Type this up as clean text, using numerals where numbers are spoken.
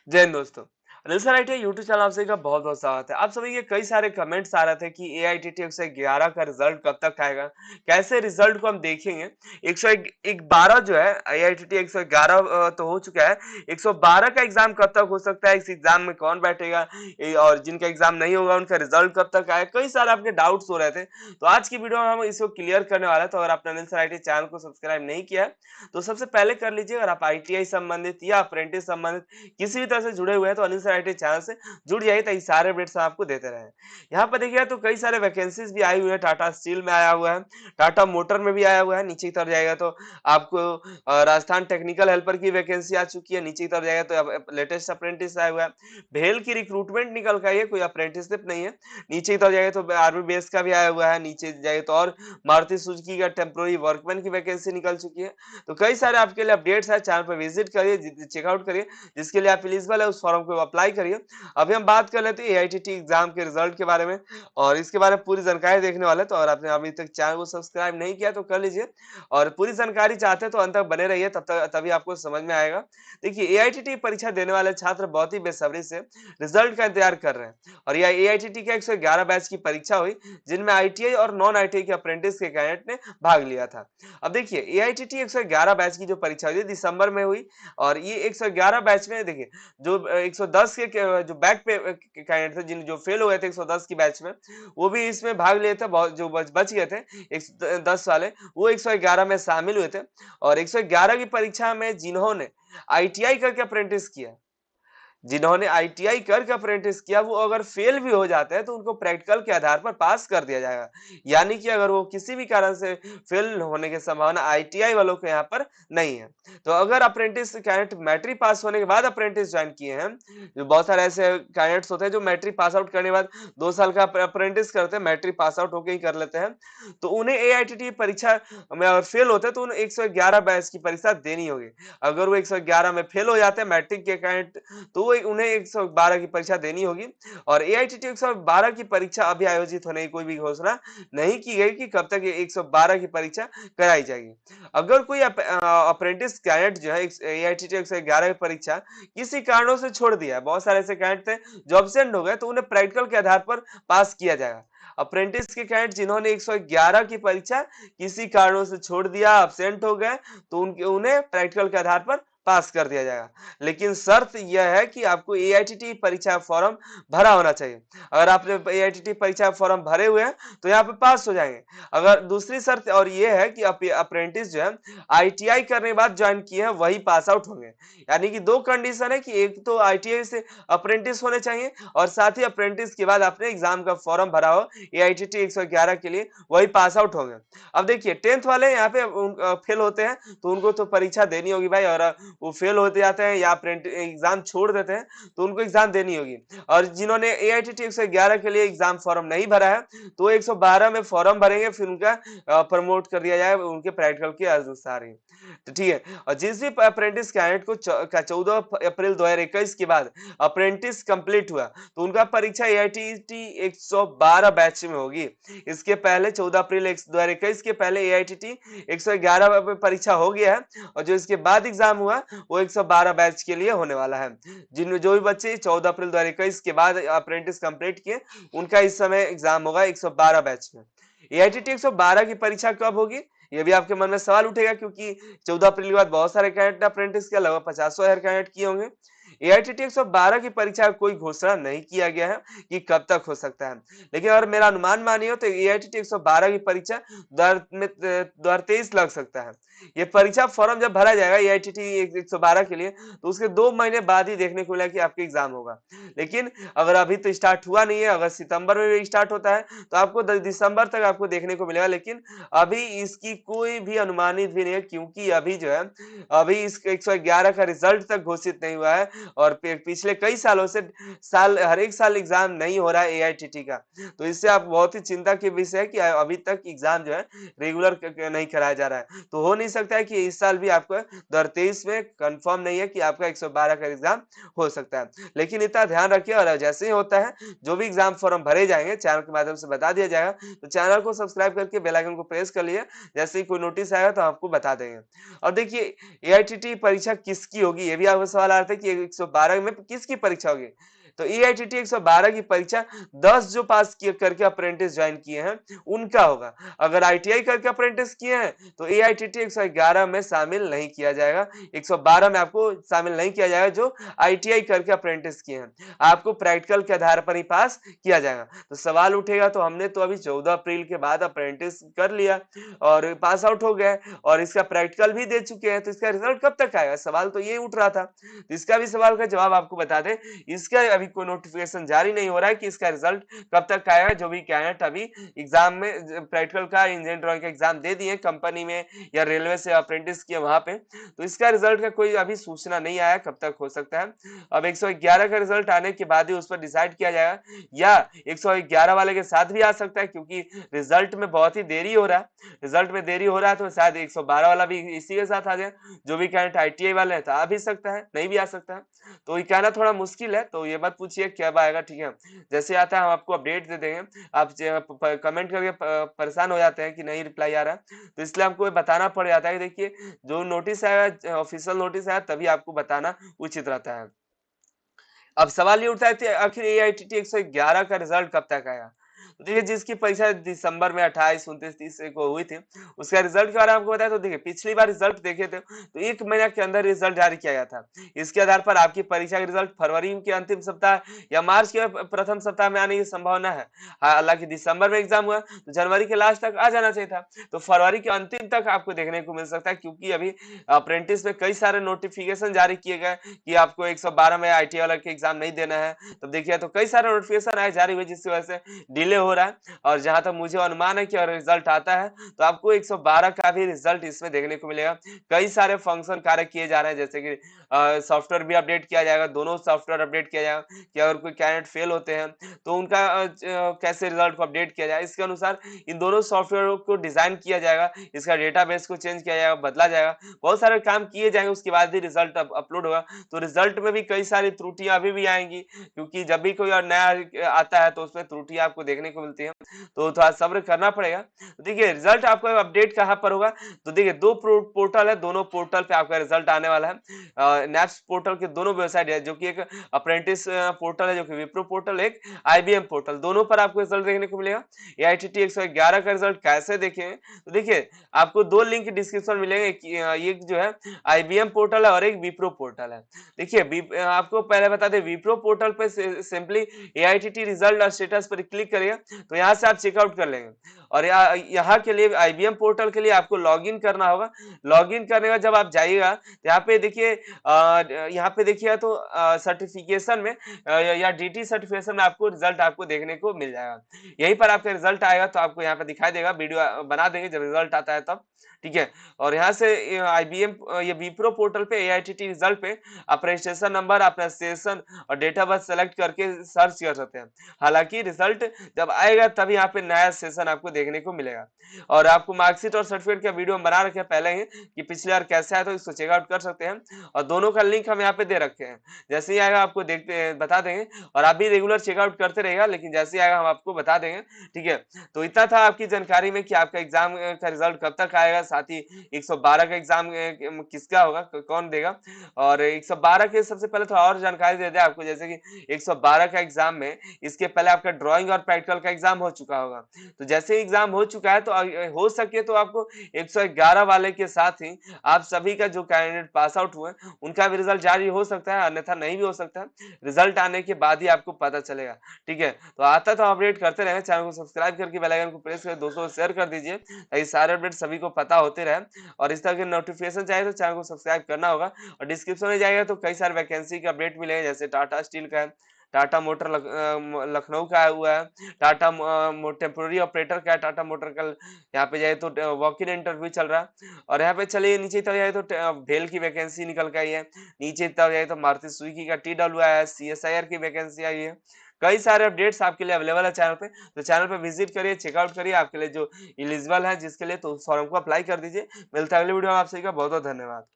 जय हिंद दोस्तों। Anil sir IT YouTube channel आप सभी का बहुत बहुत स्वागत है। आप सभी के कई सारे कमेंट्स आ रहे थे कि एआईटीटी 111 का रिजल्ट कब तक आएगा, कैसे रिजल्ट को हम देखेंगे। 112 जो है एआईटीटी 111 तो हो चुका है। 112 का एग्जाम कब तक हो सकता है, इस एग्जाम में कौन बैठेगा और जिनका एग्जाम नहीं होगा उनका रिजल्ट कब तक आएगा, कई सारे आपके डाउट्स हो रहे थे। तो आज की वीडियो में हम इसको क्लियर करने वाले हैं। तो अगर आपने अनिल सर आईटी चैनल को सब्सक्राइब नहीं किया है तो सबसे पहले कर लीजिए। अगर आप आईटीआई संबंधित या अप्रेंटिस संबंधित किसी भी तरह से जुड़े हुए हैं तो अनिल सर आईटी चैनल से जुड़ जाइए ताकि सारे अपडेट्स आपको देते रहें। यहाँ पर देखिए तो कई सारे वैकेंसीज भी आई हुई है। टाटा स्टील में आया हुआ है, टाटा मोटर में भी आया हुआ है। नीचे की तरफ जाएगा तो आपको राजस्थान टेक्निकल हेल्पर की वैकेंसी आ चुकी है। नीचे की तरफ जाएगा तो लेटेस्ट अप्रेंटिस आया हुआ है। भेल की रिक्रूटमेंट निकल कर आई है, कोई अप्रेंटिसशिप नहीं है। नीचे की तरफ जाएगा तो आर्मी बेस का भी आया हुआ है। नीचे जाएगा तो और मारुति सुजुकी का टेम्पोररी वर्कमैन की वैकेंसी निकल चुकी है। तो कई सारे आपके लिए अपडेट्स है, चैनल पर विजिट करिए, चेकआउट करिए, जिसके लिए आप एलिजिबल है उस फॉर्म को अप्लाई करिए। अभी हम बात कर लेते हैं एआईटीटी एग्जाम के रिजल्ट के बारे में और इसके बारे में पूरी जानकारी देखने वाले हैं। तो अगर आपने अभी तक चैनल को सब्सक्राइब नहीं किया तो कर लीजिए और पूरी जानकारी चाहते हैं तो अंत तक बने रहिए, तब तक तभी आपको समझ में आएगा। देखिए एआईटीटी परीक्षा देने वाले छात्र बहुत ही बेसब्री से रिजल्ट का इंतजार कर रहे हैं और यह एआईटीटी का 111 बैच की परीक्षा हुई जिनमें आईटीआई और नॉन आईटीआई के अप्रेंटिस के कैंडिडेट ने भाग लिया था। अब देखिए एआईटीटी 111 बैच की जो परीक्षा हुई दिसंबर में हुई और ये 111 बैच में देखिए जो 110 के जो बैक पे कैंडिडेट थे, जिन जो फेल हो गए थे 110 की बैच में, वो भी इसमें भाग लिए थे। बहुत जो बच गए थे 110 वाले, वो 111 में शामिल हुए थे। और 111 की परीक्षा में जिन्होंने आईटीआई करके अप्रेंटिस किया, जिन्होंने आईटीआई करके अप्रेंटिस किया, वो अगर फेल भी हो जाते हैं तो उनको प्रैक्टिकल के आधार पर पास कर दिया जाएगा। यानी कि अगर वो किसी भी कारण से फेल होने की संभावना आईटीआई वालों के यहाँ पर नहीं है। तो अगर अप्रेंटिस कैंडिडेट मैट्रिक पास होने के बाद अप्रेंटिस ज्वाइन किए हैं, जो बहुत सारे ऐसे कैंडिडेट्स होते हैं जो मैट्रिक पास आउट करने के बाद 2 साल का अप्रेंटिस करते हैं, मैट्रिक पास आउट होकर ही कर लेते हैं, तो उन्हें एआईटीटी परीक्षा में अगर फेल होते हैं तो उन्हें 111 बैच की परीक्षा देनी होगी। अगर वो 111 में फेल हो जाते हैं मैट्रिक के कैंडिडेट तो उन्हें 112 की परीक्षा देनी होगी। और एआईटीटी 112 की परीक्षा अभी आयोजित होने की कोई भी घोषणा नहीं की गई कि कब तक ये 112 की परीक्षा कराई जाएगी। अगर कोई अप्रेंटिस कैडेट जो है एआईटीटी 111 की परीक्षा किसी कारणों से छोड़ दिया है, बहुत सारे ऐसे कैडेट थे जो एब्सेंट हो गए, तो उन्हें प्रैक्टिकल के आधार पर पास किया जाएगा। अप्रेंटिस के कैडेट जिन्होंने 111 की परीक्षा किसी कारणों से छोड़ दिया, एब्सेंट हो गए, तो उन्हें प्रैक्टिकल के आधार पर पास कर दिया जाएगा। लेकिन शर्त यह है कि आपको एआईटीटी परीक्षा फॉर्म भरा होना चाहिए। अगर आपने एआईटीटी परीक्षा फॉर्म भरे हुए हैं तो यहाँ पे पास हो जाएंगे। अगर दूसरी शर्त और ये है कि अप्रेंटिस जो है आईटीआई करने के बाद ज्वाइन किए हैं वही पास आउट होंगे। यानी कि दो कंडीशन है कि एक तो आईटीआई से अप्रेंटिस होने चाहिए और साथ ही अप्रेंटिस के बाद आपने एग्जाम का फॉर्म भरा हो एआईटीटी 111 के लिए, वही पास आउट होंगे। अब देखिए 10th वाले यहाँ पे फेल होते हैं तो उनको तो परीक्षा देनी होगी भाई, और वो फेल होते जाते हैं या एग्जाम छोड़ देते हैं तो उनको एग्जाम देनी होगी। और जिन्होंने एआईटीटी 111 के लिए एग्जाम फॉर्म नहीं भरा है तो 112 में फॉर्म भरेंगे, फिर उनका प्रमोट कर दिया जाए उनके प्रैक्टिकल के अनुसार ही। तो ठीक है। और जिस भी अप्रेंटिस कैंडिडेट को 14 अप्रैल 2021 के बाद अप्रेंटिस कंप्लीट हुआ तो उनका परीक्षा एआईटीटी 112 बैच में होगी। इसके पहले 14 अप्रैल 2021 के पहले एआईटीटी 111 परीक्षा हो गया है और जो इसके बाद एग्जाम हुआ वो 112 बैच के लिए होने वाला है। जिन जो भी बच्चे 14 अप्रैल 2021 के बाद अप्रेंटिस कंप्लीट किए उनका इस समय एग्जाम होगा 112 बैच में। एआईटीटी 112 की परीक्षा कब होगी ये भी आपके मन में सवाल उठेगा, क्योंकि 14 अप्रैल के बाद बहुत सारे कैंडिडेट अप्रेंटिस के लगभग 50,000 कैंडिडेट किए होंगे। एआईटीटी 112 की परीक्षा कोई घोषणा नहीं किया गया है कि कब तक हो सकता है, लेकिन अगर मेरा अनुमान मानिए तो एआईटीटी 112 की परीक्षा 2023 लग सकता है। ये परीक्षा फॉर्म जब भरा जाएगा एआईटीटी 112 के लिए तो उसके 2 महीने बाद ही देखने को मिला कि आपका एग्जाम होगा। लेकिन अगर अभी तो स्टार्ट हुआ नहीं है, अगर सितंबर में भी स्टार्ट होता है तो आपको दिसंबर तक आपको देखने को मिलेगा। लेकिन अभी इसकी कोई भी अनुमानित भी नहीं है, क्योंकि अभी जो है अभी इस 111 का रिजल्ट तक घोषित नहीं हुआ है और पिछले कई सालों से हर एक साल एग्जाम नहीं हो रहा है एआईटीटी का। तो इससे आप बहुत ही चिंता की विषय है कि अभी तक एग्जाम जो है रेगुलर नहीं कराया जा रहा है। तो हो नहीं ही सकता है कि इस साल भी आपका 2023 में कंफर्म नहीं है कि आपका 112 का एग्जाम हो सकता है। लेकिन इतना ध्यान रखिए, और जैसे ही होता है जो भी एग्जाम फॉर्म भरे जाएंगे चैनल के माध्यम से बता दिया जाएगा, तो चैनल को सब्सक्राइब करके बेल आइकन को प्रेस कर लिए, जैसे ही कोई नोटिस आएगा तो आपको बता देंगे। और देखिए, एआईटीटी परीक्षा किसकी होगी, ये भी आपको सवाल आ रहा था कि 112 में किसकी परीक्षा होगी। तो एआईटीटी 112 की परीक्षा 10 जो पास किए करके अप्रेंटिस ज्वाइन किए हैं उनका होगा। अगर आईटीआई करके अप्रेंटिस किए हैं तो एआईटीटी 111 में शामिल नहीं किया जाएगा, 112 में आपको शामिल नहीं किया जाएगा जो आईटीआई करके अप्रेंटिस किए हैं। आपको प्रैक्टिकल के आधार पर ही पास किया जाएगा। तो सवाल उठेगा, तो हमने तो अभी 14 अप्रैल के बाद अप्रेंटिस कर लिया और पास आउट हो गए और इसका प्रैक्टिकल भी दे चुके हैं, तो इसका रिजल्ट कब तक आएगा, सवाल तो ये उठ रहा था। तो इसका भी सवाल का जवाब आपको बता दें, इसका अभी कोई नोटिफिकेशन जारी नहीं हो रहा है कि इसका रिजल्ट कब तक आएगा। जो भी कैंडिडेट अभी एग्जाम में प्रैक्टिकल का इंजीनियरिंग ड्राइंग का एग्जाम दे दिए कंपनी में या रेलवे से अप्रेंटिस किया वहां पे, तो इसका रिजल्ट का कोई अभी सूचना नहीं आया कब तक हो सकता है। अब 111 का रिजल्ट आने के बाद ही उस पर डिसाइड किया जाएगा, या 111 वाले के साथ भी आ सकता है, क्योंकि रिजल्ट में बहुत ही देरी हो रहा है। रिजल्ट में देरी हो रहा है तो शायद 112 वाला भी इसी के साथ आ जाए। जो भी कैंडिडेट आईटीआई वाले हैं तो आ भी सकता है, नहीं भी आ सकता है, तो ये कहना थोड़ा मुश्किल है। तो ये मत पूछिए कब आएगा, ठीक है, जैसे आता है हम आपको अपडेट दे देंगे। आप कमेंट करके परेशान हो जाते हैं कि नहीं रिप्लाई आ रहा है, तो इसलिए आपको बताना पड़ जाता है। देखिए, जो नोटिस आएगा, ऑफिशियल नोटिस आया तभी आपको बताना उचित रहता है। अब सवाल ये उठता है कि आखिर एआईटीटी 111 का रिजल्ट कब तक आएगा। तो देखिए, जिसकी परीक्षा दिसंबर में 28, 29, 30 को हुई थी, उसका रिजल्ट के बारे में आपको बताया। तो देखिए, पिछली बार रिजल्ट देखे थे तो 1 महीना के अंदर रिजल्ट जारी किया गया था। इसके आधार पर आपकी परीक्षा का रिजल्ट फरवरी के अंतिम सप्ताह या मार्च के प्रथम सप्ताह में आने की संभावना है। हालांकि दिसंबर में एग्जाम हुआ तो जनवरी के लास्ट तक आ जाना चाहिए था, तो फरवरी के अंतिम तक आपको देखने को मिल सकता है, क्योंकि अभी अप्रेंटिस में कई सारे नोटिफिकेशन जारी किए गए कि आपको 112 में आईटीआई वाला के एग्जाम नहीं देना है। तो देखिए, तो कई सारे नोटिफिकेशन आए जारी हुए, जिसकी वजह से डिले हो रहा है। और जहां तक मुझे अनुमान है कि अगर रिजल्ट आता है तो आपको 112 का भी रिजल्ट इसमें देखने को मिलेगा। कई सारे फंक्शन कार्य किए जा रहे हैं, जैसे कि सॉफ्टवेयर भी अपडेट किया जाएगा, दोनों सॉफ्टवेयर अपडेट किया जाएगा कि अगर कोई कैंडिडेट फेल होते हैं तो उनका कैसे रिजल्ट को अपडेट किया जाए, इसके अनुसार इन दोनों सॉफ्टवेयर को डिजाइन किया जाएगा, इसका डेटाबेस को चेंज किया जाएगा, बदला जाएगा, बहुत सारे काम किए जाएंगे, उसके बाद ही रिजल्ट अपलोड होगा। तो रिजल्ट में भी कई सारी त्रुटियां अभी भी आएंगी, क्योंकि जब भी कोई और नया आता है तो उसमें त्रुटियां आपको देखने को मिलती है, तो थोड़ा सब्र करना पड़ेगा। तो देखिए, रिजल्ट आपका अपडेट कहाँ पर होगा, तो देखिए, दो पोर्टल है, दोनों पोर्टल पे आपका रिजल्ट आने वाला है। नैप्स पोर्टल के दोनों वेबसाइट है, जो कि एक अप्रेंटिस पोर्टल है, जो कि विप्रो पोर्टल, एक आईबीएम पोर्टल, दोनों पर आपको रिजल्ट देखने को मिलेगा। एआईटीटी 111 का रिजल्ट कैसे देखेंगे, तो देखिए, आपको दो लिंक डिस्क्रिप्शन मिलेंगे, एक जो है आईबीएम पोर्टल है और एक विप्रो पोर्टल है। देखिए, आपको पहले बता दें, विप्रो पोर्टल पे सिंपली एआईटीटी रिजल्ट और स्टेटस पर क्लिक करिएगा तो यहाँ से आप चेकआउट कर लेंगे। और यहाँ के लिए आईबीएम पोर्टल के लिए आपको लॉगिन करना होगा। लॉगिन करने का जब आप जाइएगा तो यहाँ पे देखिए, यहाँ पे देखिए तो सर्टिफिकेशन में या डीटी सर्टिफिकेशन में आपको रिजल्ट आपको देखने को मिल जाएगा। यहीं पर आपका रिजल्ट आएगा तो आपको यहाँ पे दिखाई देगा, वीडियो बना देंगे जब रिजल्ट आता है तब, ठीक है। और यहाँ से आईबीएम ये विप्रो पोर्टल पे एआईटीटी रिजल्ट पे आप रजिस्ट्रेशन नंबर, अपना सेशन और डेट ऑफ बर्थ सेलेक्ट करके सर्च कर सकते हैं। हालांकि रिजल्ट जब आएगा तब यहाँ पे नया सेशन आपको देखने को मिलेगा। और आपको मार्कशीट और सर्टिफिकेट का वीडियो बना रखे हैं पहले ही कि पिछले बार कैसे आया, तो इसको चेकआउट कर सकते हैं। और दोनों का लिंक हम यहाँ पे दे रखे हैं, जैसे ही आएगा आपको देखते बता देंगे। और आप भी रेगुलर चेकआउट करते रहेगा, लेकिन जैसे ही आएगा हम आपको बता देंगे, ठीक है। तो इतना था आपकी जानकारी में कि आपका एग्जाम का रिजल्ट कब तक आएगा, साथ ही 112 का एग्जाम किसका होगा, कौन देगा। और 112 के सबसे पहले थोड़ा और जानकारी दे दे आपको, जैसे कि 112 का एग्जाम में इसके पहले आपका ड्राइंग और प्रैक्टिकल का एग्जाम हो चुका होगा। तो जैसे एग्जाम हो चुका है तो हो सके तो आपको 111 वाले के साथ ही आप सभी का जो कैंडिडेट पास आउट हुए उनका भी रिजल्ट जारी हो सकता है, अन्यथा नहीं भी हो सकता है। रिजल्ट आने के बाद ही आपको पता चलेगा, ठीक है। तो आता तो अपडेट करते रहे, चैनल को सब्सक्राइब करके बेल आइकन को प्रेस कर दोस्तों को शेयर कर दीजिए, ताकि सारे अपडेट सभी को पता होते रहे। और इस तरह के नोटिफिकेशन चाहिए तो चैनल को सब्सक्राइब करना होगा। और डिस्क्रिप्शन में जाएगा तो कई सारे वैकेंसी के अपडेट मिलेंगे, जैसे टाटा स्टील का है, टाटा मोटर लखनऊ का हुआ है, टाटा टेम्पोररी ऑपरेटर का है, टाटा मोटर का यहाँ पे जाए तो वॉक इन इंटरव्यू चल रहा है। और यहाँ पे चलिए नीचे तक जाए तो भेल की वैकेंसी निकल के आई है, नीचे तक जाए तो मारुति सुजुकी का TWIS CSIR की वैकेंसी आई है। कई सारे अपडेट्स आपके लिए अवेलेबल है चैनल पे, तो चैनल पे विजिट करिए, चेकआउट करिए, आपके लिए जो एलिजिबल है जिसके लिए तो उस फॉर्म को अप्लाई कर दीजिए। मिलता है अगली वीडियो में आप सभी का बहुत-बहुत धन्यवाद।